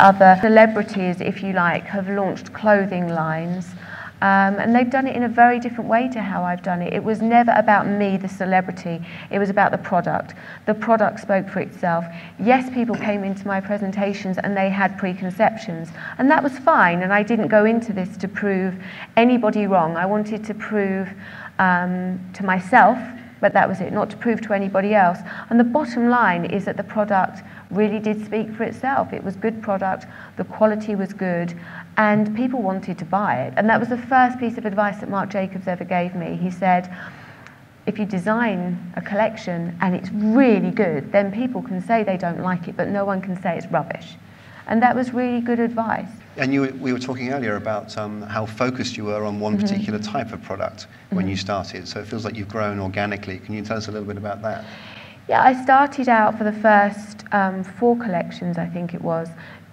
other celebrities, if you like, have launched clothing lines. And they've done it in a very different way to how I've done it. It was never about me, the celebrity. It was about the product. The product spoke for itself. Yes, people came into my presentations and they had preconceptions, and that was fine, and I didn't go into this to prove anybody wrong. I wanted to prove to myself, but that was it, not to prove to anybody else. And the bottom line is that the product really did speak for itself. It was good product, the quality was good, and people wanted to buy it. And that was the first piece of advice that Marc Jacobs ever gave me. He said, if you design a collection and it's really good, then people can say they don't like it, but no one can say it's rubbish. And that was really good advice. And we were talking earlier about how focused you were on one particular type of product when you started. So it feels like you've grown organically. Can you tell us a little bit about that? Yeah, I started out for the first 4 collections, I think it was,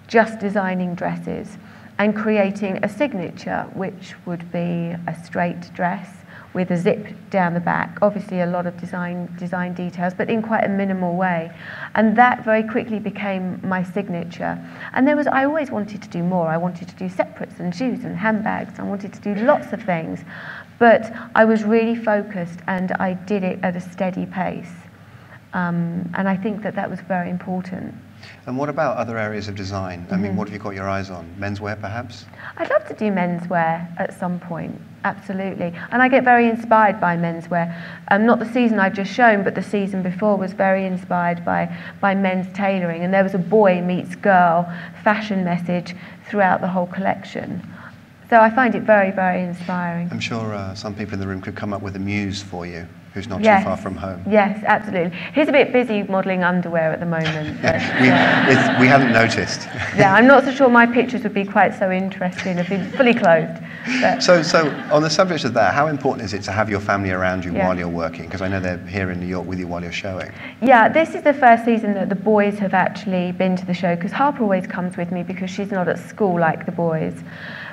just designing dresses and creating a signature, which would be a straight dress with a zip down the back. Obviously a lot of design details, but in quite a minimal way. And that very quickly became my signature. And I always wanted to do more. I wanted to do separates and shoes and handbags. I wanted to do lots of things. But I was really focused and I did it at a steady pace. And I think that was very important. And what about other areas of design? I mean, what have you got your eyes on? Menswear, perhaps? I'd love to do menswear at some point, absolutely. And I get very inspired by menswear. Not the season I've just shown, but the season before was very inspired by men's tailoring. And there was a boy meets girl fashion message throughout the whole collection. So I find it very, very inspiring. I'm sure some people in the room could come up with a muse for you, who's not Yes. too far from home. Yes, absolutely. He's a bit busy modelling underwear at the moment. But, we haven't noticed. Yeah, I'm not so sure my pictures would be quite so interesting if he's fully clothed. But. So on the subject of that, how important is it to have your family around you Yeah. while you're working? Because I know they're here in New York with you while you're showing. Yeah, this is the first season that the boys have actually been to the show, because Harper always comes with me because she's not at school like the boys.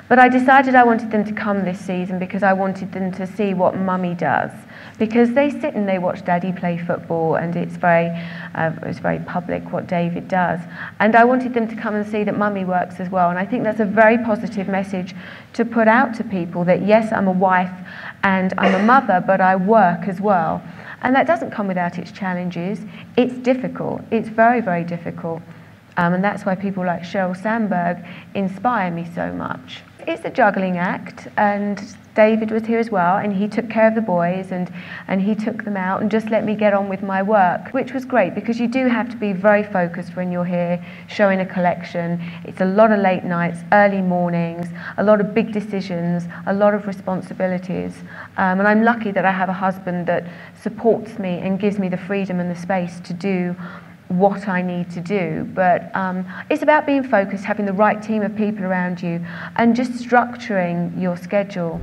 But I decided I wanted them to come this season because I wanted them to see what Mummy does. Because they sit and they watch Daddy play football, and it's very public what David does. And I wanted them to come and see that Mummy works as well. And I think that's a very positive message to put out to people, that yes, I'm a wife and I'm a mother, but I work as well. And that doesn't come without its challenges. It's difficult. It's very, very difficult. And that's why people like Sheryl Sandberg inspire me so much. It's a juggling act, and David was here as well, and he took care of the boys and he took them out and just let me get on with my work, which was great, because you do have to be very focused when you're here showing a collection. It's a lot of late nights, early mornings, a lot of big decisions, a lot of responsibilities. And I'm lucky that I have a husband that supports me and gives me the freedom and the space to do what I need to do. But it's about being focused, having the right team of people around you, and just structuring your schedule.